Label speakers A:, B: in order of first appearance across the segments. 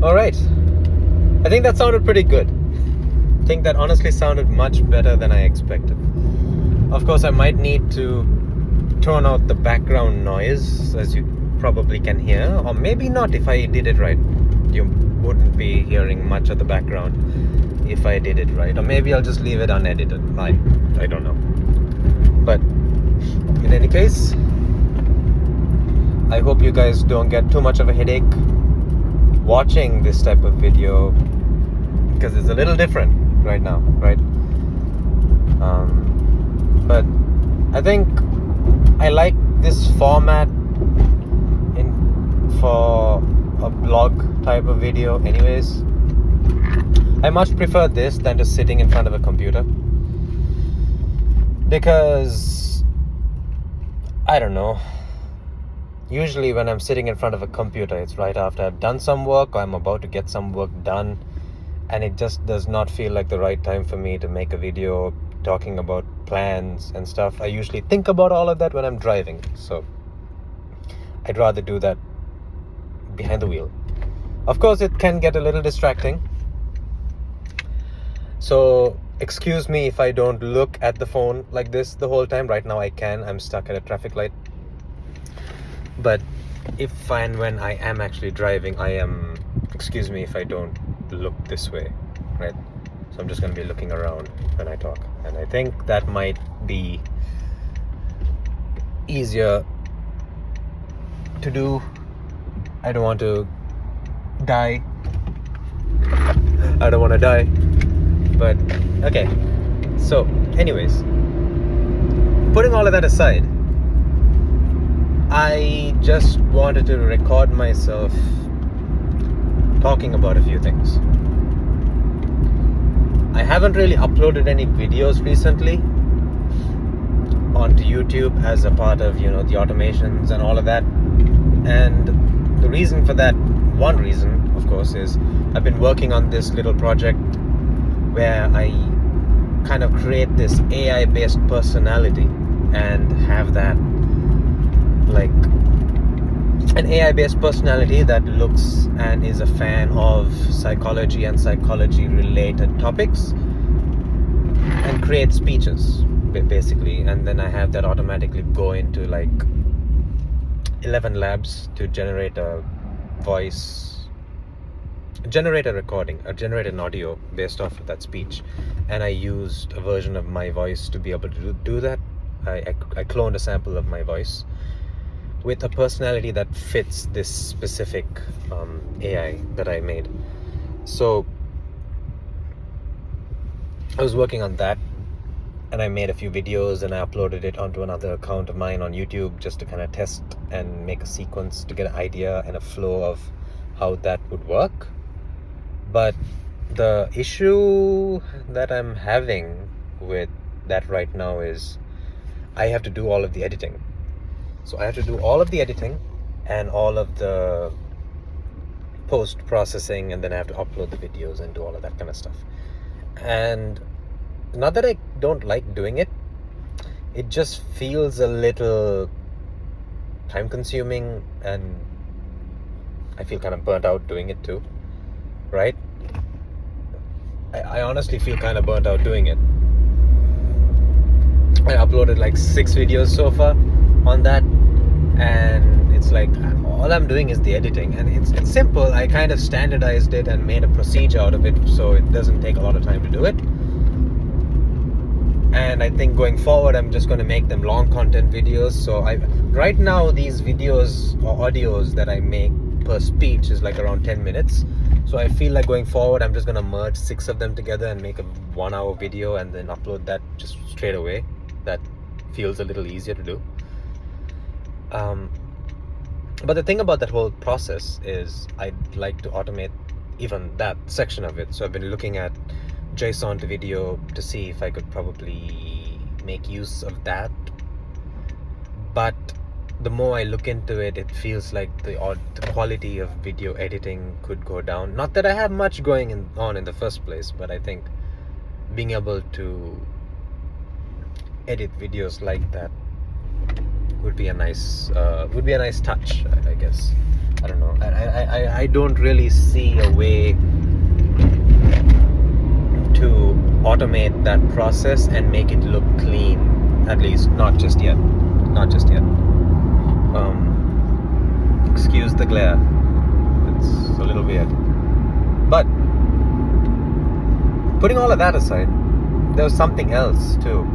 A: Alright, I think that sounded pretty good. I think that honestly sounded much better than I expected. Of course, I might need to tone out the background noise, as you probably can hear, or maybe not. If I did it right, you wouldn't be hearing much of the background if I did it right, or maybe I'll just leave it unedited. I don't know. But in any case, I hope you guys don't get too much of a headache watching this type of video, because it's a little different right now, right? But I think I like this format for a blog type of video anyways. I much prefer this than just sitting in front of a computer, because I don't know, usually when I'm sitting in front of a computer, it's right after I've done some work or I'm about to get some work done, and it just does not feel like the right time for me to make a video talking about plans and stuff. I usually think about all of that when I'm driving, so I'd rather do that behind the wheel. Of course, it can get a little distracting, so excuse me if I don't look at the phone like this the whole time. Right now I can, I'm stuck at a traffic light. But if and when I am actually driving, excuse me if I don't look this way, right? So I'm just going to be looking around when I talk. And I think that might be easier to do. I don't want to die. I don't want to die. But, okay. So, anyways, putting all of that aside, I just wanted to record myself talking about a few things. I haven't really uploaded any videos recently onto YouTube as a part of, the automations and all of that. And the reason for that, one reason, of course, is I've been working on this little project where I kind of create this AI-based personality and have that like an AI-based personality that looks and is a fan of psychology and psychology-related topics and create speeches, basically. And then I have that automatically go into like 11 labs to generate a voice, generate a recording, or generate an audio based off of that speech. And I used a version of my voice to be able to do that. I cloned a sample of my voice with a personality that fits this specific AI that I made. So I was working on that, and I made a few videos and I uploaded it onto another account of mine on YouTube just to kind of test and make a sequence to get an idea and a flow of how that would work. But the issue that I'm having with that right now is I have to do all of the editing. So I have to do all of the editing and all of the post-processing, and then I have to upload the videos and do all of that kind of stuff. And not that I don't like doing it, it just feels a little time-consuming, and I feel kind of burnt out doing it too, right? I honestly feel kind of burnt out doing it. I uploaded like 6 videos so far on that, and it's like all I'm doing is the editing, and it's simple. I kind of standardized it and made a procedure out of it so it doesn't take a lot of time to do it. And I think going forward I'm just going to make them long content videos. So right now these videos or audios that I make per speech is like around 10 minutes. So I feel like going forward I'm just going to merge 6 of them together and make a 1-hour video and then upload that just straight away. That feels a little easier to do. But the thing about that whole process is I'd like to automate even that section of it. So I've been looking at JSON to video to see if I could probably make use of that. But the more I look into it, it feels like the quality of video editing could go down. Not that I have much going on in the first place, but I think being able to edit videos like that would be a nice touch, I guess. I don't know. I don't really see a way to automate that process and make it look clean. At least, not just yet. Not just yet. Excuse the glare. It's a little weird. But putting all of that aside, there was something else too.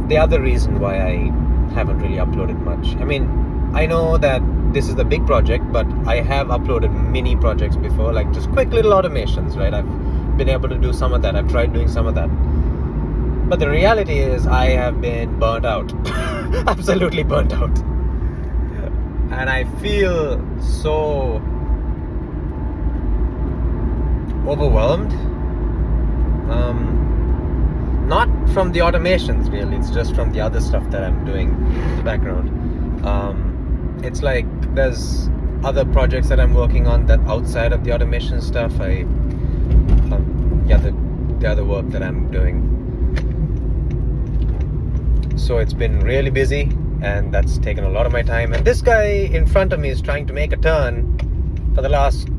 A: The other reason why I haven't really uploaded much. I mean, I know that this is the big project, but I have uploaded mini projects before, like just quick little automations, right? I've been able to do some of that. I've tried doing some of that. But the reality is I have been burnt out. Absolutely burnt out. And I feel so overwhelmed. Not from the automations really, it's just from the other stuff that I'm doing in the background. It's like there's other projects that I'm working on that outside of the automation stuff. The other work that I'm doing. So it's been really busy, and that's taken a lot of my time. And this guy in front of me is trying to make a turn for the last...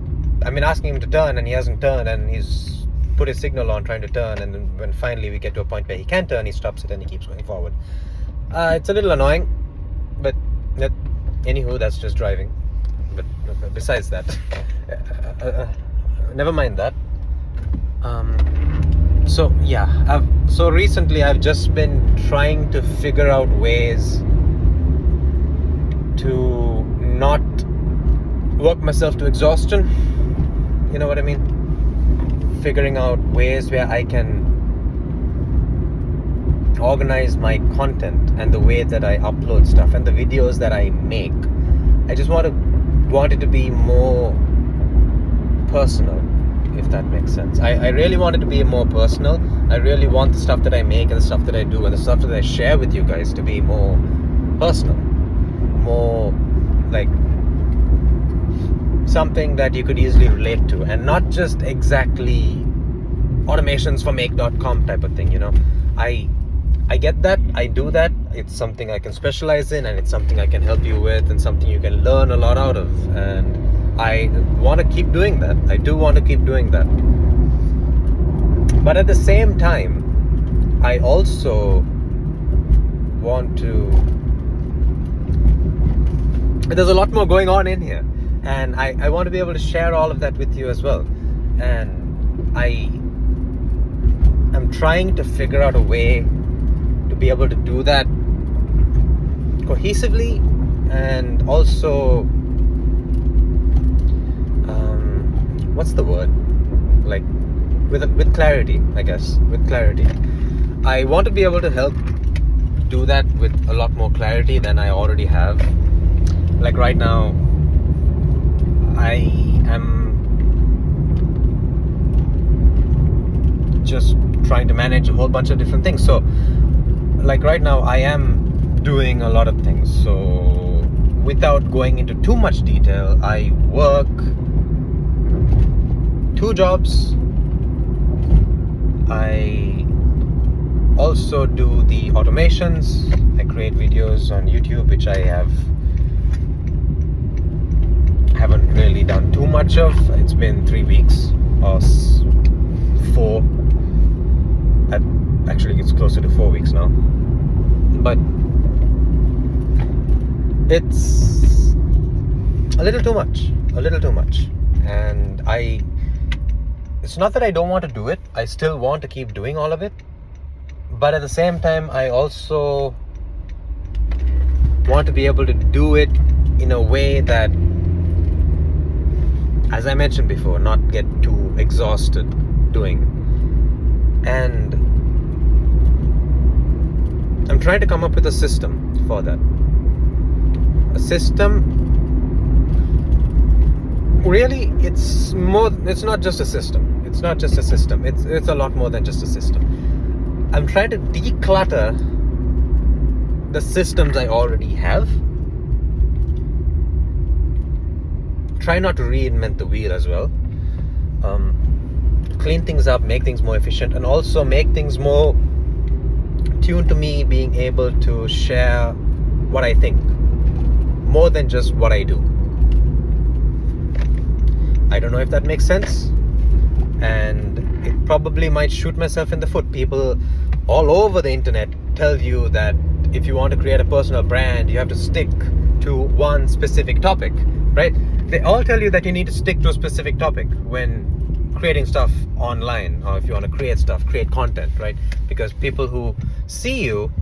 A: I've been asking him to turn, and he hasn't turned, and he's put his signal on trying to turn, and then when finally we get to a point where he can turn, he stops it and he keeps going forward. It's a little annoying, but anywho, that's just driving. But besides that, never mind that. So yeah, so recently I've just been trying to figure out ways to not work myself to exhaustion. You know what I mean? Figuring out ways where I can organize my content and the way that I upload stuff and the videos that I make. I just want it to be more personal, if that makes sense. I really want it to be more personal. I really want the stuff that I make and the stuff that I do and the stuff that I share with you guys to be more personal, more like something that you could easily relate to, and not just exactly automations for make.com type of thing, you know. I get that, I do that, it's something I can specialize in, and it's something I can help you with, and something you can learn a lot out of, and I want to keep doing that. I do want to keep doing that. But at the same time, I also want to... There's a lot more going on in here, and I want to be able to share all of that with you as well. And I'm trying to figure out a way to be able to do that cohesively, and also what's the word? Like with clarity, I guess. With clarity. I want to be able to help do that with a lot more clarity than I already have. Like right now, I am just trying to manage a whole bunch of different things. So like right now I am doing a lot of things. So without going into too much detail, I work 2 jobs. I also do the automations. I create videos on YouTube, which I haven't really done too much of. It's been 3 weeks or 4. Actually, it's closer to 4 weeks now. But it's a little too much. And it's not that I don't want to do it. I still want to keep doing all of it. But at the same time, I also want to be able to do it in a way that, as I mentioned before, not get too exhausted doing. And I'm trying to come up with a system for that. A system, really, it's not just a system. It's not just a system. It's a lot more than just a system. I'm trying to declutter the systems I already have. Try not to reinvent the wheel as well. Clean things up, make things more efficient, and also make things more tuned to me being able to share what I think, more than just what I do. I don't know if that makes sense, and it probably might shoot myself in the foot. People all over the internet tell you that if you want to create a personal brand, you have to stick to one specific topic, right? They all tell you that you need to stick to a specific topic when creating stuff online, or if you want to create stuff, create content, right? Because people who see you,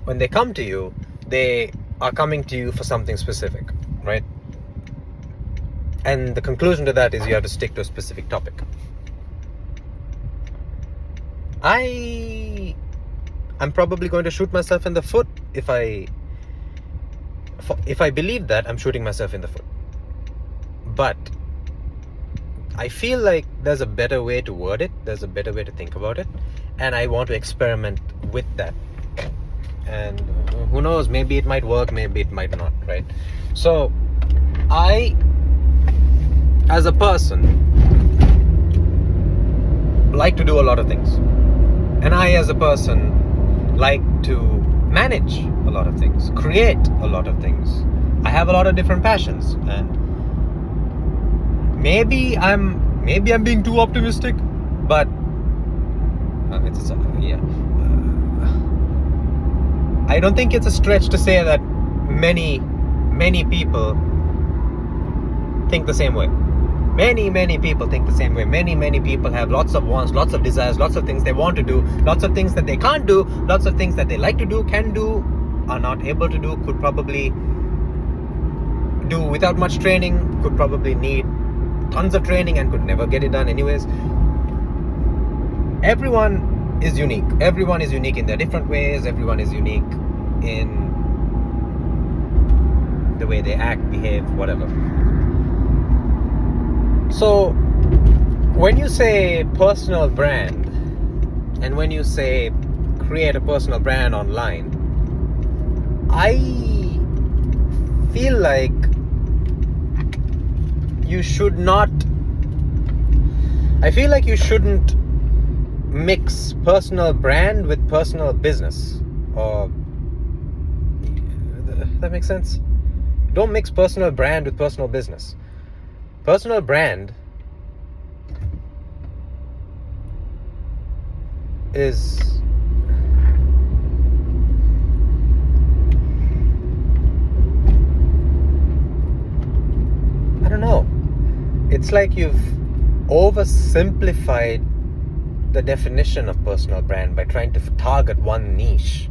A: when they come to you, they are coming to you for something specific, right? And the conclusion to that is you have to stick to a specific topic. I'm probably going to shoot myself in the foot if I believe that. I'm shooting myself in the foot. But I feel like there's a better way to word it. There's a better way to think about it. And I want to experiment with that. And who knows, maybe it might work, maybe it might not, right? So I, as a person, like to do a lot of things. And I, as a person, like to manage a lot of things, create a lot of things. I have a lot of different passions, and maybe I'm being too optimistic, but I don't think it's a stretch to say that many people think the same way. Many people think the same way. Many people have lots of wants, lots of desires, lots of things they want to do, lots of things that they can't do, lots of things that they like to do, can do, are not able to do, could probably do without much training, could probably need tons of training and could never get it done anyways. Everyone is unique. Everyone is unique in their different ways. Everyone is unique in the way they act, behave, whatever. So when you say personal brand, and when you say create a personal brand online, I feel like you shouldn't mix personal brand with personal business. Or that makes sense? Don't mix personal brand with personal business. Personal brand is I don't know. It's like you've oversimplified the definition of personal brand by trying to target one niche.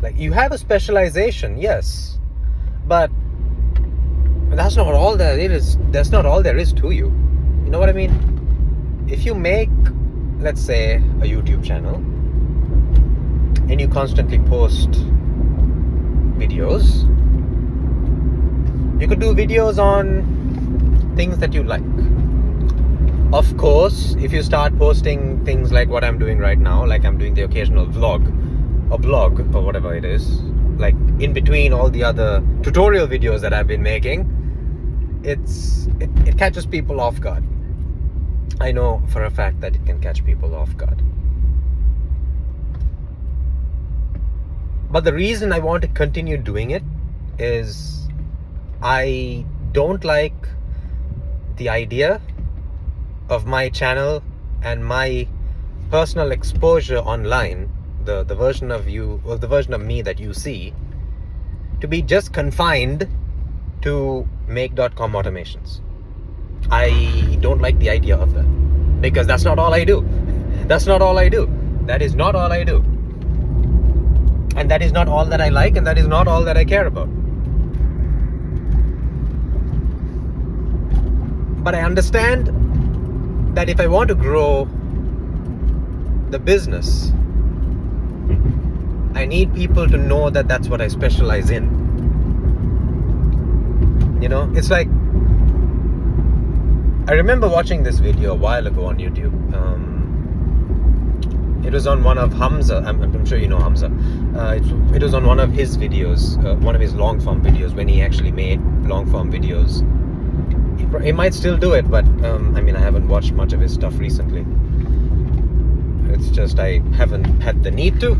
A: Like, you have a specialization, yes, but that's not all there is. That's not all there is to you. You know what I mean? If you make, let's say, a YouTube channel and you constantly post videos, you could do videos on things that you like. Of course, if you start posting things like what I'm doing right now, like I'm doing the occasional vlog or blog or whatever it is, like in between all the other tutorial videos that I've been making, it catches people off guard. I know for a fact that it can catch people off guard. But the reason I want to continue doing it is I don't like the idea of my channel and my personal exposure online, the version of you, or the version of me that you see, to be just confined to make.com automations. I don't like the idea of that, because that's not all I do. That's not all I do. That is not all I do. And that is not all that I like, and that is not all that I care about. But I understand that if I want to grow the business, I need people to know that that's what I specialize in. You know, it's like, I remember watching this video a while ago on YouTube. It was on one of Hamza. I'm sure you know Hamza. It was on one of his videos, one of his long form videos, when he actually made long form videos. He might still do it, but I haven't watched much of his stuff recently. It's just I haven't had the need to.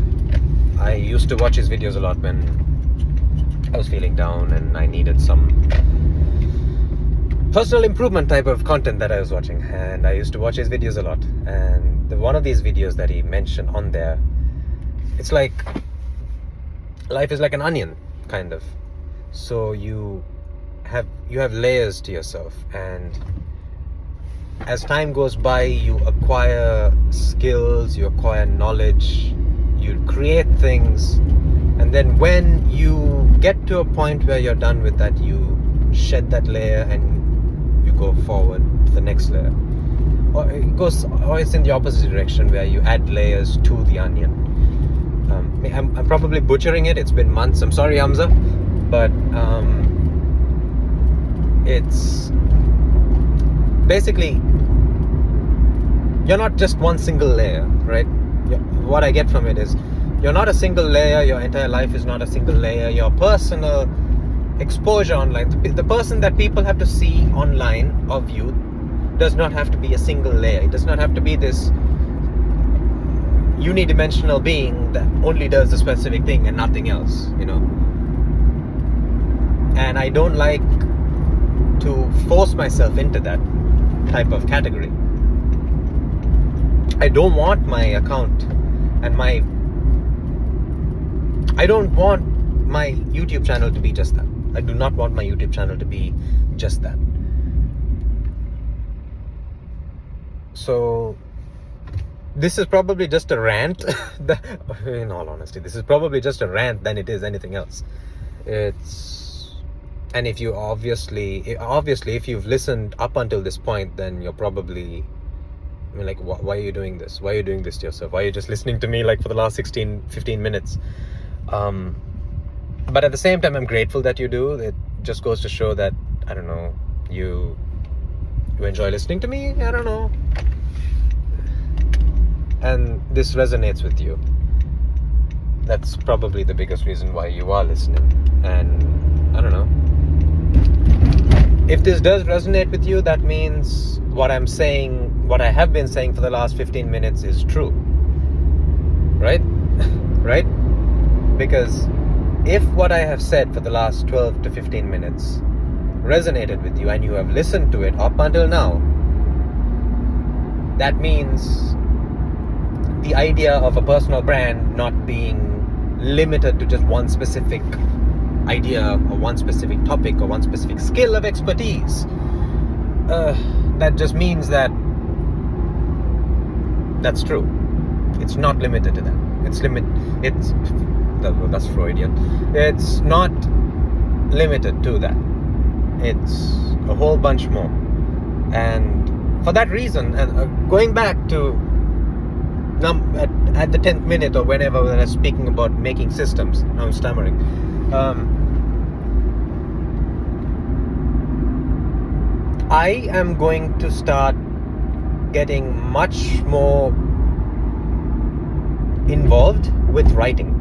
A: I used to watch his videos a lot when I was feeling down and I needed some personal improvement type of content that I was watching, and I used to watch his videos a lot. And one of these videos that he mentioned on there, it's like life is like an onion, kind of. So you have layers to yourself, and as time goes by, you acquire skills, you acquire knowledge, you create things, and then when you get to a point where you're done with that, you shed that layer and you go forward to the next layer. Or it's in the opposite direction, where you add layers to the onion. I'm probably butchering it. It's been months. I'm sorry, Hamza, but it's basically, you're not just one single layer, right? What I get from it is, you're not a single layer. Your entire life is not a single layer. Your personal exposure online, the person that people have to see online of you, does not have to be a single layer. It does not have to be this unidimensional being that only does a specific thing and nothing else, And I don't like to force myself into that type of category. I don't want my account and I don't want my YouTube channel to be just that. I do not want my YouTube channel to be just that. So this is probably just a rant. In all honesty, this is probably just a rant than it is anything else. And if you obviously if you've listened up until this point, then you're probably, like, why are you doing this? Why are you doing this to yourself? Why are you just listening to me like for the last 15 minutes? But at the same time, I'm grateful that you do. It just goes to show that, I don't know, you enjoy listening to me. I don't know. And this resonates with you. That's probably the biggest reason why you are listening. And I don't know. If this does resonate with you, that means what I'm saying, what I have been saying for the last 15 minutes is true. Right? Right? Because if what I have said for the last 12 to 15 minutes resonated with you and you have listened to it up until now, that means the idea of a personal brand not being limited to just one specific idea or one specific topic or one specific skill of expertise, that just means that that's true. It's not limited to that. That's Freudian. It's not limited to that. It's a whole bunch more. And for that reason, and going back to at the 10th minute or whenever when I was speaking about making systems, I'm stammering. I am going to start getting much more involved with writing.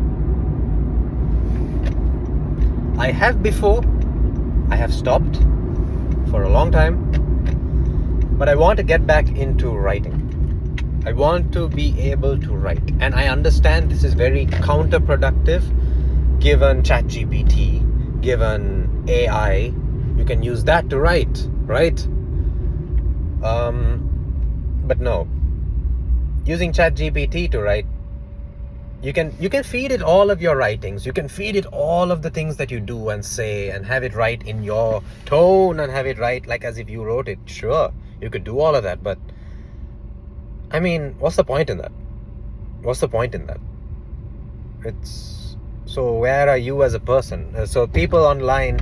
A: I have before. I have stopped for a long time. But I want to get back into writing. I want to be able to write. And I understand this is very counterproductive given ChatGPT, given AI. You can use that to write, right? But no. Using ChatGPT to write, you can feed it all of your writings. You can feed it all of the things that you do and say and have it write in your tone and have it write like as if you wrote it. Sure, you could do all of that, but I mean, what's the point in that? What's the point in that? So where are you as a person? So people online,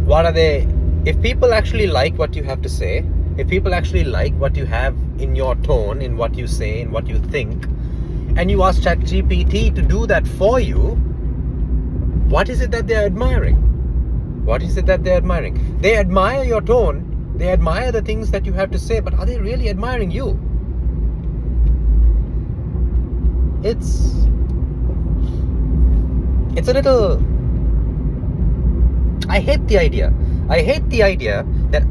A: what are they? If people actually like what you have to say, if people actually like what you have in your tone, in what you say, in what you think, and you ask ChatGPT to do that for you, what is it that they're admiring? What is it that they're admiring? They admire your tone, they admire the things that you have to say, but are they really admiring you? It's a little... I hate the idea that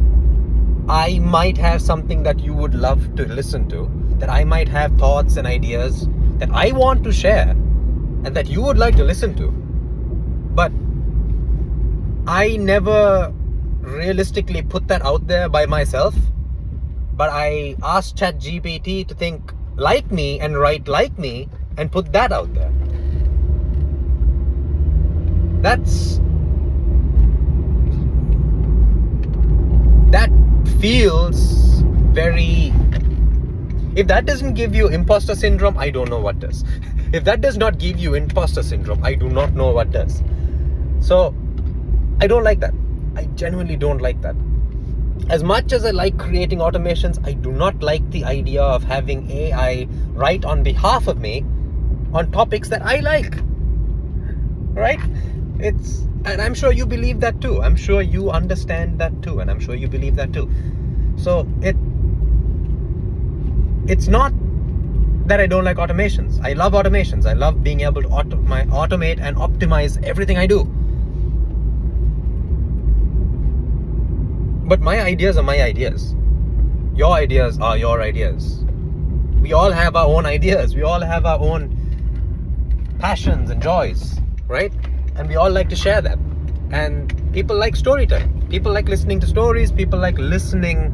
A: I might have something that you would love to listen to, that I might have thoughts and ideas that I want to share and that you would like to listen to, but I never realistically put that out there by myself, but I asked ChatGPT to think like me and write like me and put that out there. That feels very... If that doesn't give you imposter syndrome, I don't know what does. If that does not give you imposter syndrome, I do not know what does. So I don't like that. I genuinely don't like that. As much as I like creating automations, I do not like the idea of having AI write on behalf of me on topics that I like. Right? And I'm sure you believe that too. I'm sure you understand that too, and I'm sure you believe that too. So it's not that I don't like automations. I love automations. I love being able to automate and optimize everything I do. But my ideas are my ideas. Your ideas are your ideas. We all have our own ideas. We all have our own passions and joys, right? And we all like to share that. And people like storytelling. People like listening to stories. People like listening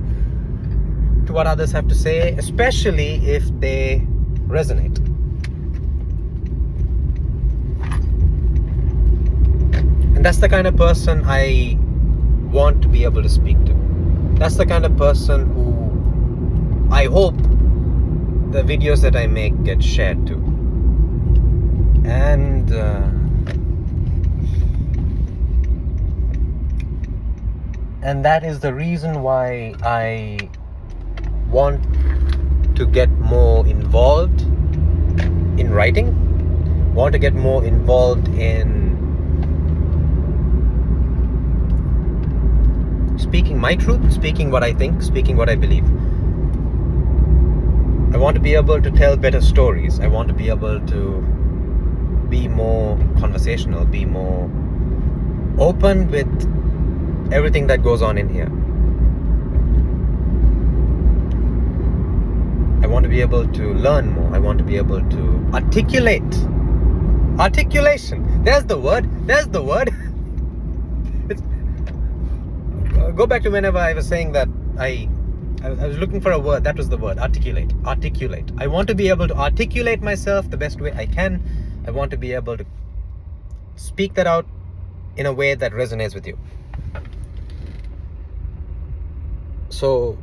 A: to what others have to say, especially if they resonate. And that's the kind of person I want to be able to speak to. That's the kind of person who I hope the videos that I make get shared to. And that is the reason why I want to get more involved in writing, want to get more involved in speaking my truth, speaking what I think, speaking what I believe. I want to be able to tell better stories. I want to be able to be more conversational, be more open with everything that goes on in here. I want to be able to learn more. I want to be able to articulate. Articulation. There's the word. Go back to whenever I was saying that I was looking for a word. That was the word. Articulate. I want to be able to articulate myself the best way I can. I want to be able to speak that out in a way that resonates with you. So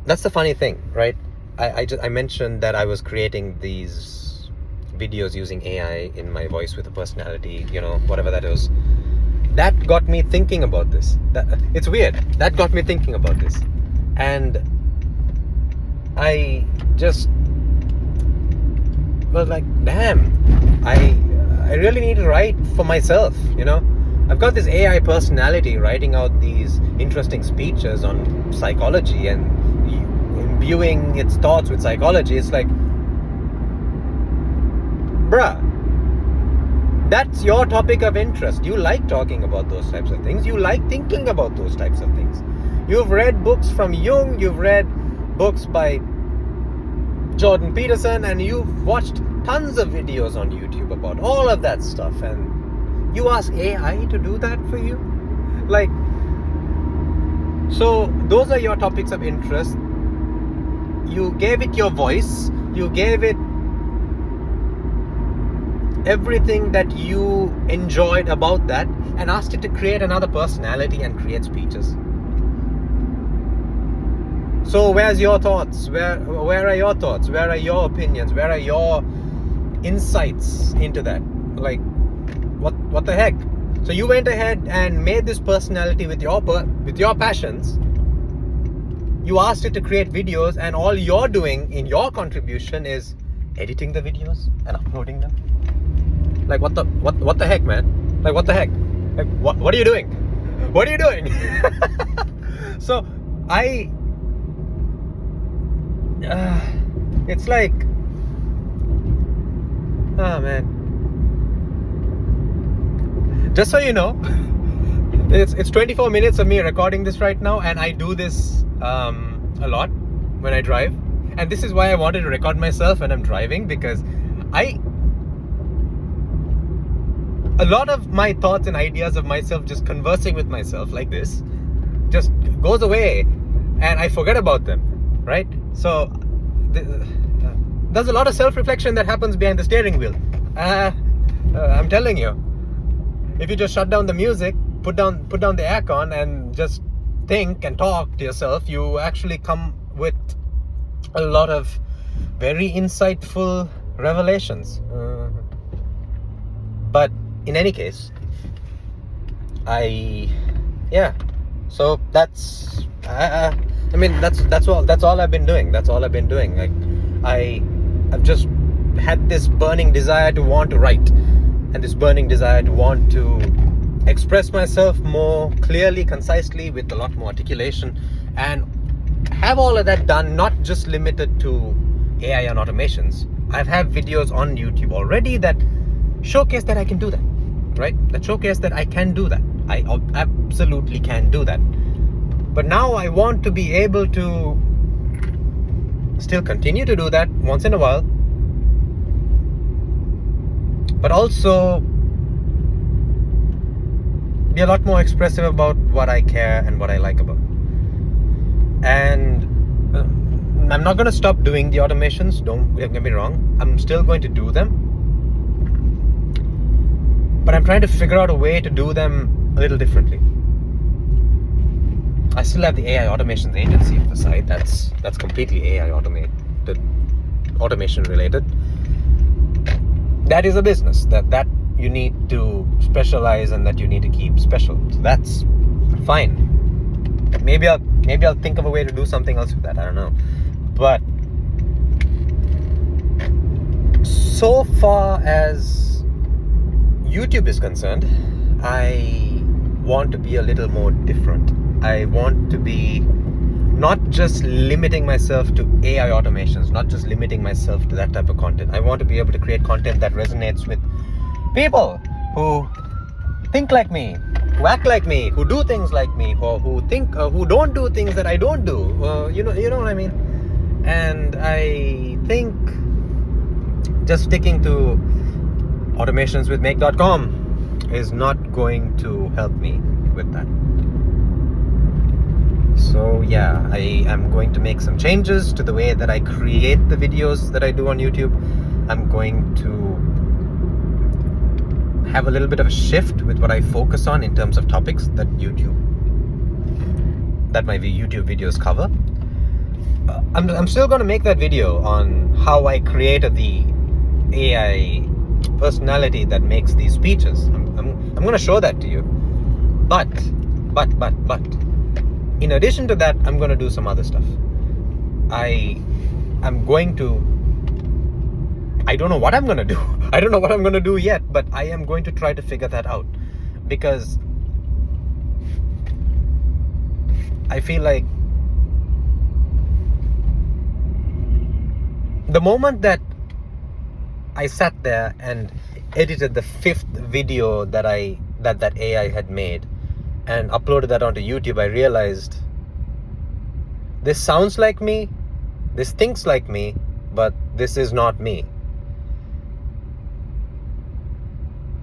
A: that's the funny thing, right? I mentioned that I was creating these videos using AI in my voice with a personality, whatever that is. That got me thinking about this. It's weird. That got me thinking about this. And I just was like, damn, I really need to write for myself, I've got this AI personality writing out these interesting speeches on psychology and imbuing its thoughts with psychology. It's like, bruh, that's your topic of interest. You like talking about those types of things. You like thinking about those types of things. You've read books from Jung, you've read books by Jordan Peterson, and you've watched tons of videos on YouTube about all of that stuff. And you ask AI to do that for you? So those are your topics of interest. You gave it your voice. You gave it everything that you enjoyed about that and asked it to create another personality and create speeches. So where's your thoughts? Where are your thoughts? Where are your opinions? Where are your insights into that? What the heck? So you went ahead and made this personality with your passions. You asked it to create videos, and all you're doing in your contribution is editing the videos and uploading them. What the heck, man? What the heck? What are you doing? What are you doing? So it's like, man. Just so you know, it's 24 minutes of me recording this right now, and I do this a lot when I drive. And this is why I wanted to record myself when I'm driving, because I a lot of my thoughts and ideas of myself just conversing with myself like this just goes away, and I forget about them, right? So there's a lot of self-reflection that happens behind the steering wheel. I'm telling you, if you just shut down the music, put down the aircon, and just think and talk to yourself, you actually come with a lot of very insightful revelations. But in any case, so that's that's all I've been doing. Like I've just had this burning desire to want to write, and this burning desire to want to express myself more clearly, concisely, with a lot more articulation, and have all of that done, not just limited to AI and automations. I've had videos on YouTube already that showcase that I can do that, right? That showcase that I can do that. I absolutely can do that. But now I want to be able to still continue to do that once in a while, but also be a lot more expressive about what I care and what I like about. And I'm not going to stop doing the automations, don't get me wrong. I'm still going to do them, but I'm trying to figure out a way to do them a little differently. I still have the AI automations agency on the side. That's completely AI automation related. That is a business that you need to specialize and that you need to keep special. So that's fine. Maybe I'll think of a way to do something else with that. I don't know. But so far as YouTube is concerned, I want to be a little more different. I want to be not just limiting myself to AI automations, not just limiting myself to that type of content. I want to be able to create content that resonates with people who think like me, who act like me, who do things like me, or who don't do things that I don't do. You know what I mean? And I think just sticking to automations with make.com is not going to help me with that. So yeah, I am going to make some changes to the way that I create the videos that I do on YouTube. I'm going to have a little bit of a shift with what I focus on in terms of topics that my YouTube videos cover. I'm still going to make that video on how I created the AI personality that makes these speeches. I'm going to show that to you. But in addition to that, I'm going to do some other stuff. I don't know what I'm going to do. I don't know what I'm going to do yet, but I am going to try to figure that out, because I feel like the moment that I sat there and edited the 5th video that AI had made and uploaded that onto YouTube, I realized this sounds like me, this thinks like me, but this is not me.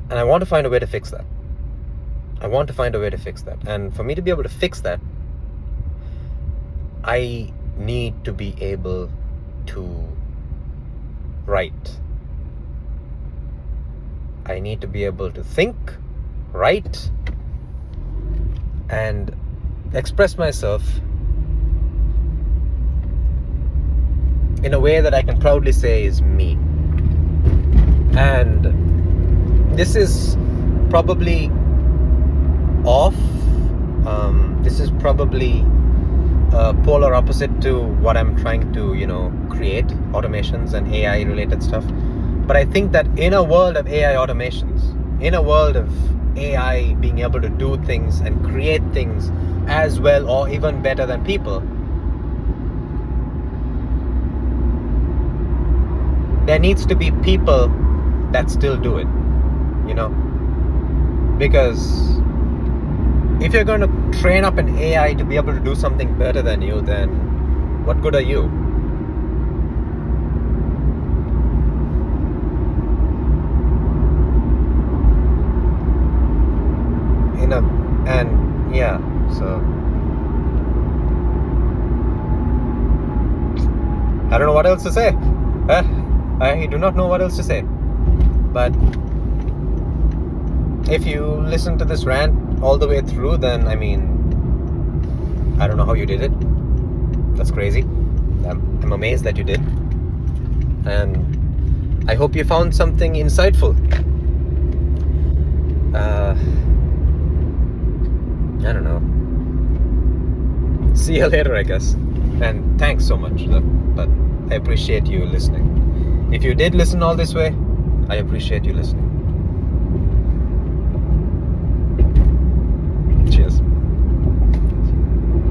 A: And I want to find a way to fix that. And for me to be able to fix that, I need to be able to write. I need to be able to think, write, and express myself in a way that I can proudly say is me. And this is probably off. This is probably polar opposite to what I'm trying to, create, automations and AI related stuff. But I think that in a world of AI automations, in a world of AI being able to do things and create things as well or even better than people, there needs to be people that still do it, because if you're going to train up an AI to be able to do something better than you, then what good are you? So I don't know what else to say. I do not know what else to say. But if you listen to this rant all the way through, then I mean, I don't know how you did it. That's crazy. I'm amazed that you did. And I hope you found something insightful. I don't know. See you later, I guess. And thanks so much, but I appreciate you listening. If you did listen all this way, I appreciate you listening.